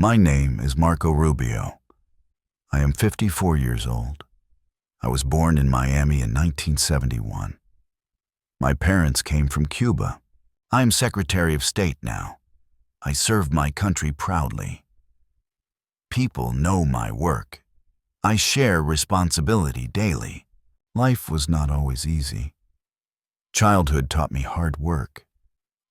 My name is Marco Rubio. I am 54 years old. I was born in Miami in 1971. My parents came from Cuba. I am Secretary of State now. I serve my country proudly. People know my work. I share responsibility daily. Life was not always easy. Childhood taught me hard work.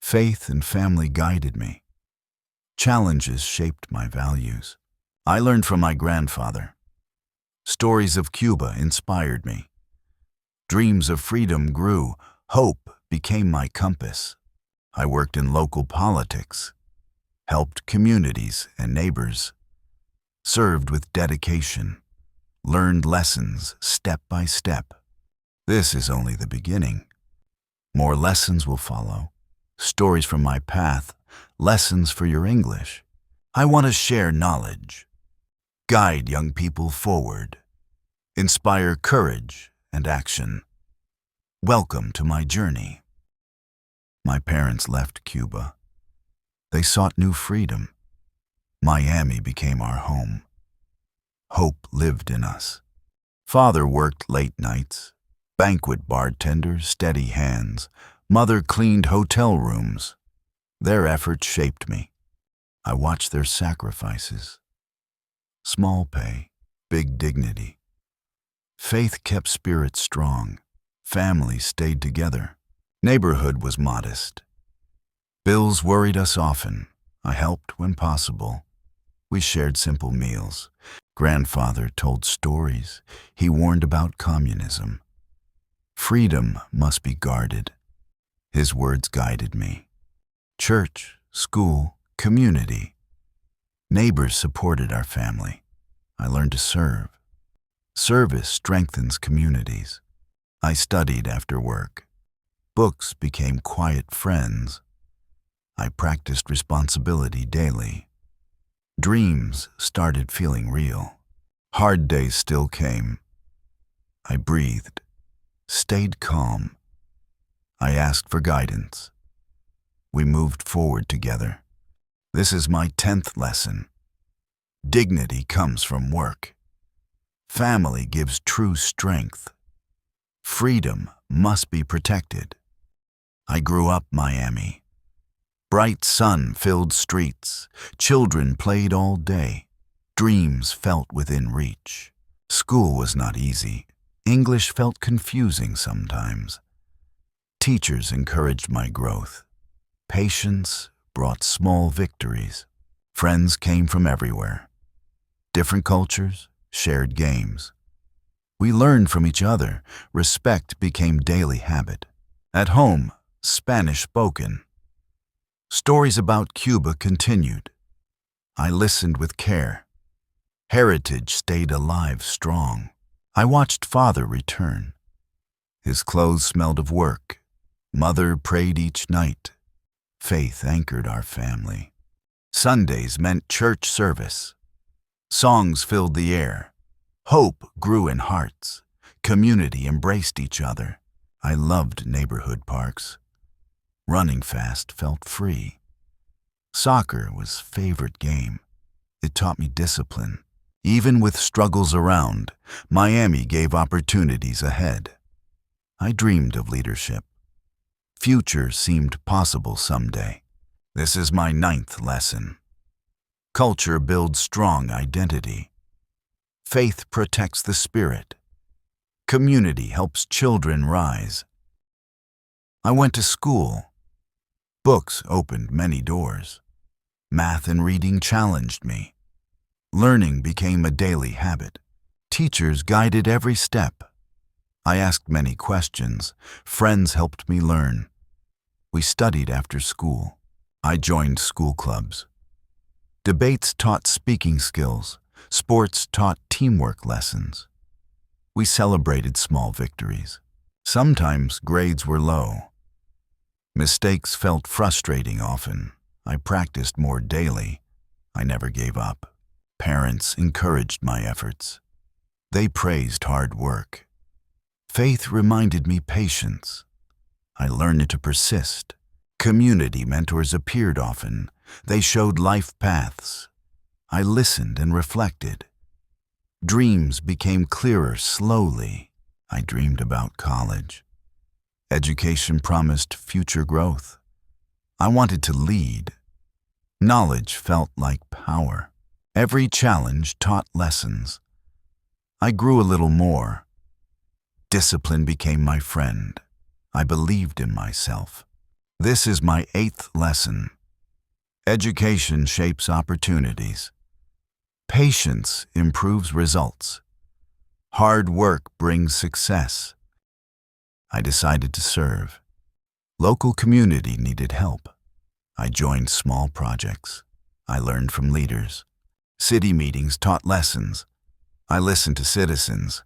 Faith and family guided me. Challenges shaped my values. I learned from my grandfather. Stories of Cuba inspired me. Dreams of freedom grew. Hope became my compass. I worked in local politics, helped communities and neighbors, served with dedication, learned lessons step by step. This is only the beginning. More lessons will follow. Stories from my path, lessons for your English. I want to share knowledge, guide young people forward, inspire courage and action. Welcome to my journey. My parents left Cuba. They sought new freedom. Miami became our home. Hope lived in us. Father worked late nights, banquet bartender, steady hands. Mother cleaned hotel rooms. Their efforts shaped me. I watched their sacrifices. Small pay, big dignity. Faith kept spirits strong. Families stayed together. Neighborhood was modest. Bills worried us often. I helped when possible. We shared simple meals. Grandfather told stories. He warned about communism. Freedom must be guarded. His words guided me. Church, school, community. Neighbors supported our family. I learned to serve. Service strengthens communities. I studied after work. Books became quiet friends. I practiced responsibility daily. Dreams started feeling real. Hard days still came. I breathed, stayed calm. I asked for guidance. We moved forward together. This is my 10th lesson. Dignity comes from work. Family gives true strength. Freedom must be protected. I grew up Miami. Bright sun-filled streets. Children played all day. Dreams felt within reach. School was not easy. English felt confusing sometimes. Teachers encouraged my growth. Patience brought small victories. Friends came from everywhere. Different cultures, shared games. We learned from each other. Respect became daily habit. At home, Spanish spoken. Stories about Cuba continued. I listened with care. Heritage stayed alive strong. I watched father return. His clothes smelled of work. Mother prayed each night. Faith anchored our family. Sundays meant church service. Songs filled the air. Hope grew in hearts. Community embraced each other. I loved neighborhood parks. Running fast felt free. Soccer was favorite game. It taught me discipline. Even with struggles around, Miami gave opportunities ahead. I dreamed of leadership. Future seemed possible someday. This is my 9th lesson. Culture builds strong identity. Faith protects the spirit. Community helps children rise. I went to school. Books opened many doors. Math and reading challenged me. Learning became a daily habit. Teachers guided every step. I asked many questions. Friends helped me learn. We studied after school. I joined school clubs. Debates taught speaking skills. Sports taught teamwork lessons. We celebrated small victories. Sometimes grades were low. Mistakes felt frustrating often. I practiced more daily. I never gave up. Parents encouraged my efforts. They praised hard work. Faith reminded me patience. I learned to persist. Community mentors appeared often. They showed life paths. I listened and reflected. Dreams became clearer slowly. I dreamed about college. Education promised future growth. I wanted to lead. Knowledge felt like power. Every challenge taught lessons. I grew a little more. Discipline became my friend. I believed in myself. This is my 8th lesson. Education shapes opportunities. Patience improves results. Hard work brings success. I decided to serve. Local community needed help. I joined small projects. I learned from leaders. City meetings taught lessons. I listened to citizens.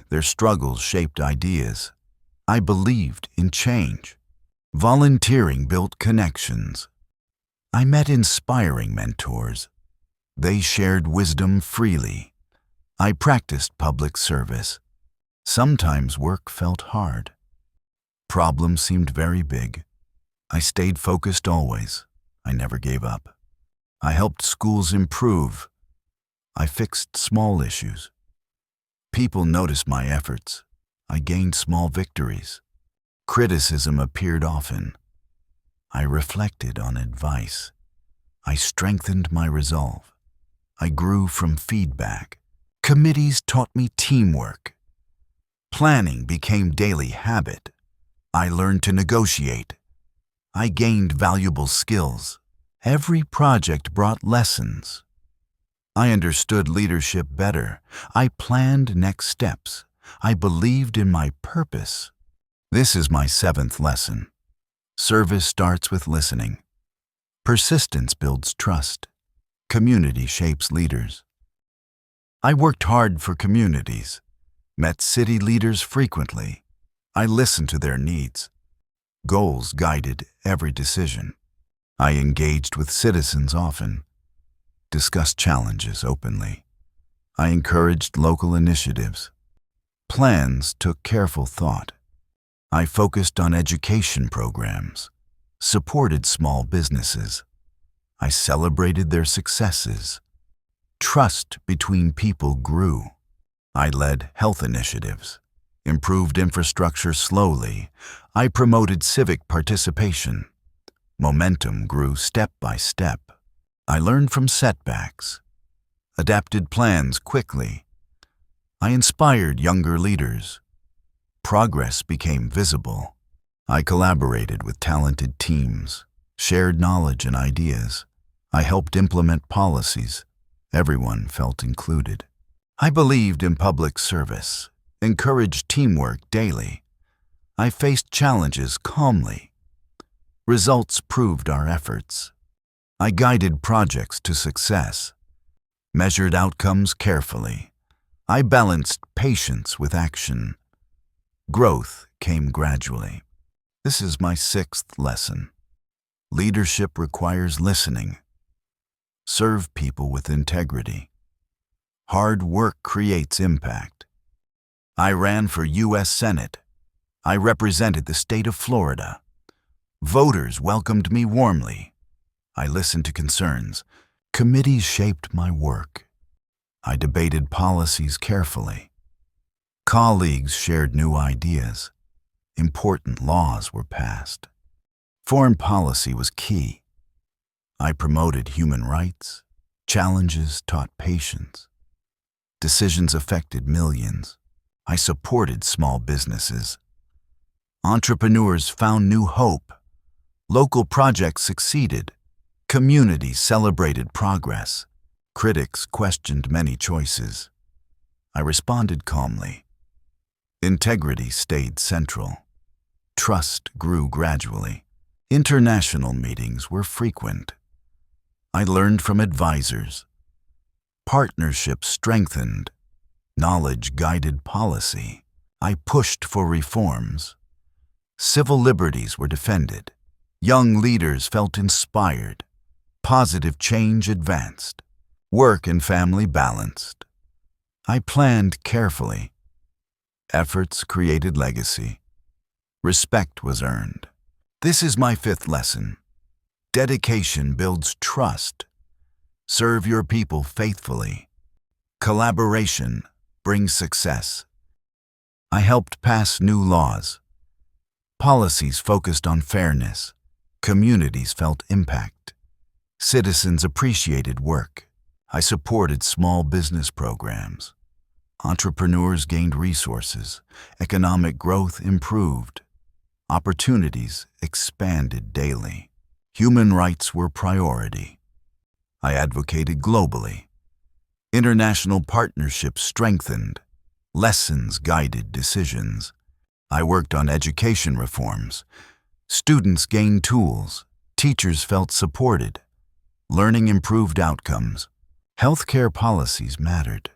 Their struggles shaped ideas. I believed in change. Volunteering built connections. I met inspiring mentors. They shared wisdom freely. I practiced public service. Sometimes work felt hard. Problems seemed very big. I stayed focused always. I never gave up. I helped schools improve. I fixed small issues. People noticed my efforts. I gained small victories. Criticism appeared often. I reflected on advice. I strengthened my resolve. I grew from feedback. Committees taught me teamwork. Planning became daily habit. I learned to negotiate. I gained valuable skills. Every project brought lessons. I understood leadership better. I planned next steps. I believed in my purpose. This is my 7th lesson. Service starts with listening. Persistence builds trust. Community shapes leaders. I worked hard for communities, met city leaders frequently. I listened to their needs. Goals guided every decision. I engaged with citizens often, discussed challenges openly. I encouraged local initiatives. Plans took careful thought. I focused on education programs, supported small businesses. I celebrated their successes. Trust between people grew. I led health initiatives, improved infrastructure slowly. I promoted civic participation. Momentum grew step by step. I learned from setbacks, adapted plans quickly. I inspired younger leaders. Progress became visible. I collaborated with talented teams, shared knowledge and ideas. I helped implement policies. Everyone felt included. I believed in public service, encouraged teamwork daily. I faced challenges calmly. Results proved our efforts. I guided projects to success, measured outcomes carefully. I balanced patience with action. Growth came gradually. This is my 6th lesson. Leadership requires listening. Serve people with integrity. Hard work creates impact. I ran for U.S. Senate. I represented the state of Florida. Voters welcomed me warmly. I listened to concerns. Committees shaped my work. I debated policies carefully. Colleagues shared new ideas. Important laws were passed. Foreign policy was key. I promoted human rights. Challenges taught patience. Decisions affected millions. I supported small businesses. Entrepreneurs found new hope. Local projects succeeded. Communities celebrated progress. Critics questioned many choices. I responded calmly. Integrity stayed central. Trust grew gradually. International meetings were frequent. I learned from advisors. Partnerships strengthened. Knowledge guided policy. I pushed for reforms. Civil liberties were defended. Young leaders felt inspired. Positive change advanced. Work and family balanced. I planned carefully. Efforts created legacy. Respect was earned. This is my 5th lesson. Dedication builds trust. Serve your people faithfully. Collaboration brings success. I helped pass new laws. Policies focused on fairness. Communities felt impact. Citizens appreciated work. I supported small business programs. Entrepreneurs gained resources. Economic growth improved. Opportunities expanded daily. Human rights were priority. I advocated globally. International partnerships strengthened. Lessons guided decisions. I worked on education reforms. Students gained tools. Teachers felt supported. Learning improved outcomes. Healthcare policies mattered.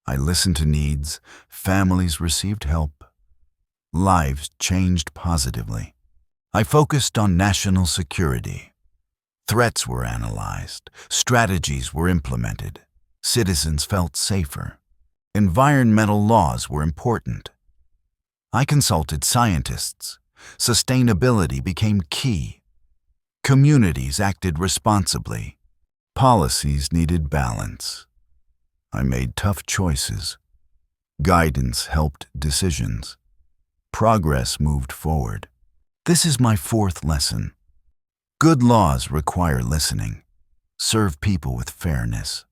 I listened to needs. Families received help. Lives changed positively. I focused on national security. Threats were analyzed. Strategies were implemented. Citizens felt safer. Environmental laws were important. I consulted scientists. Sustainability became key. Communities acted responsibly. Policies needed balance. I made tough choices. Guidance helped decisions. Progress moved forward. This is my fourth lesson. Good laws require listening. Serve people with fairness.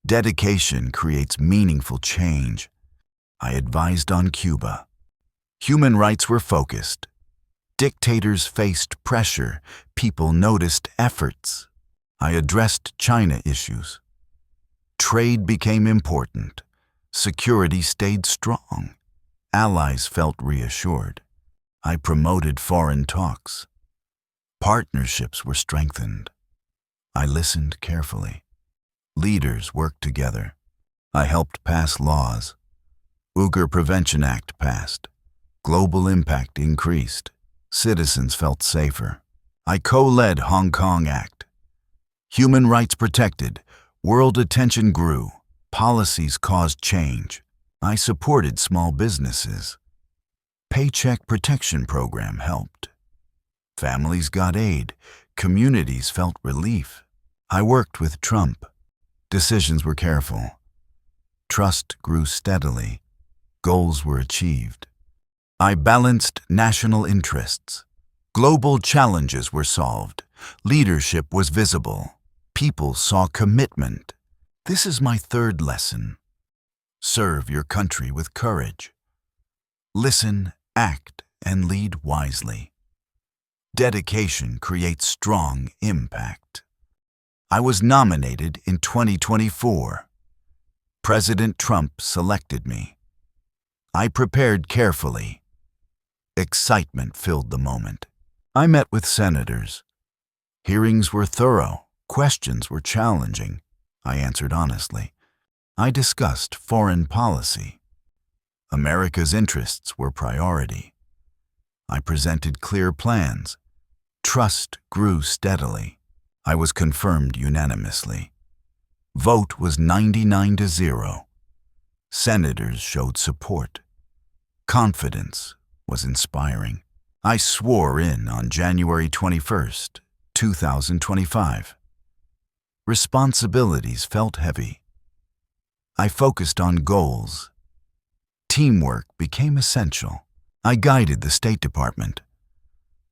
Dedication creates meaningful change. I advised on Cuba. Human rights were focused. Dictators faced pressure. People noticed efforts. I addressed China issues. Trade became important. Security stayed strong. Allies felt reassured. I promoted foreign talks. Partnerships were strengthened. I listened carefully. Leaders worked together. I helped pass laws. Uyghur Prevention Act passed. Global impact increased. Citizens felt safer. I co-led Hong Kong Act. Human rights protected. World attention grew. Policies caused change. I supported small businesses. Paycheck Protection Program helped. Families got aid. Communities felt relief. I worked with Trump. Decisions were careful. Trust grew steadily. Goals were achieved. I balanced national interests. Global challenges were solved. Leadership was visible. People saw commitment. This is my third lesson. Serve your country with courage. Listen, act, and lead wisely. Dedication creates strong impact. I was nominated in 2024. President Trump selected me. I prepared carefully. Excitement filled the moment. I met with senators. Hearings were thorough. Questions were challenging. I answered honestly. I discussed foreign policy. America's interests were priority. I presented clear plans. Trust grew steadily. I was confirmed unanimously. Vote was 99-0. Senators showed support. Confidence was inspiring. I swore in on January 21st, 2025. Responsibilities felt heavy. I focused on goals. Teamwork became essential. I guided the State Department.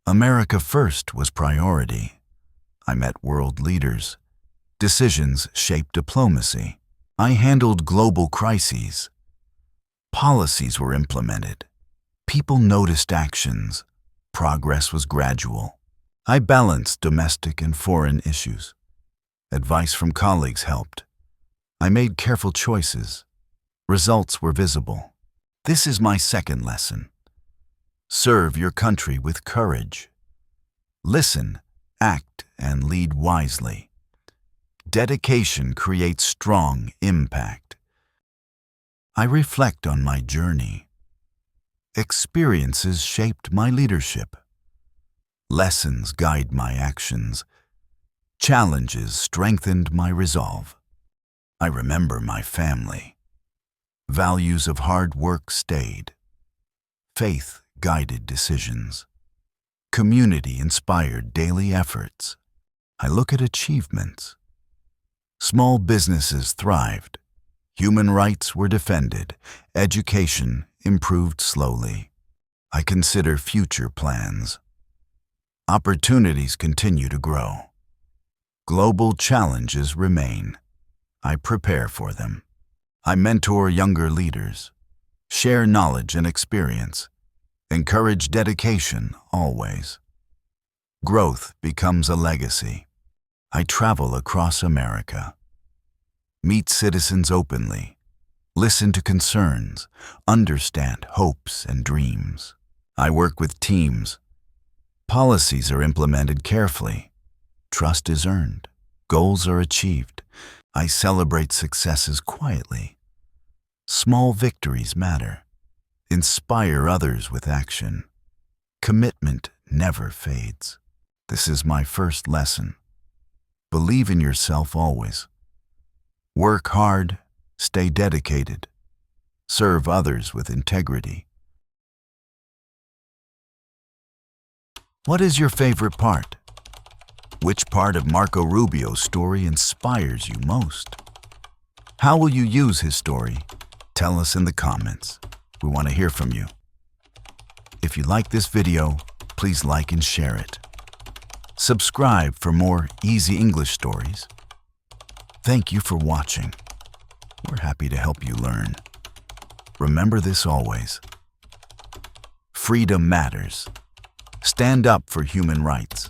America First was priority. I met world leaders. Decisions shaped diplomacy. I handled global crises. Policies were implemented. People noticed actions. Progress was gradual. I balanced domestic and foreign issues. Advice from colleagues helped. I made careful choices. Results were visible. This is my second lesson. Serve your country with courage. Listen, act, and lead wisely. Dedication creates strong impact. I reflect on my journey. Experiences shaped my leadership. Lessons guide my actions. Challenges strengthened my resolve. I remember my family. Values of hard work stayed. Faith guided decisions. Community inspired daily efforts. I look at achievements. Small businesses thrived. Human rights were defended. Education improved slowly. I consider future plans. Opportunities continue to grow. Global challenges remain. I prepare for them. I mentor younger leaders. Share knowledge and experience. Encourage dedication always. Growth becomes a legacy. I travel across America. Meet citizens openly. Listen to concerns. Understand hopes and dreams. I work with teams. Policies are implemented carefully. Trust is earned. Goals are achieved. I celebrate successes quietly. Small victories matter. Inspire others with action. Commitment never fades. This is my first lesson. Believe in yourself always. Work hard, stay dedicated. Serve others with integrity. What is your favorite part? Which part of Marco Rubio's story inspires you most? How will you use his story? Tell us in the comments. We want to hear from you. If you like this video, please like and share it. Subscribe for more easy English stories. Thank you for watching. We're happy to help you learn. Remember this always. Freedom matters. Stand up for human rights.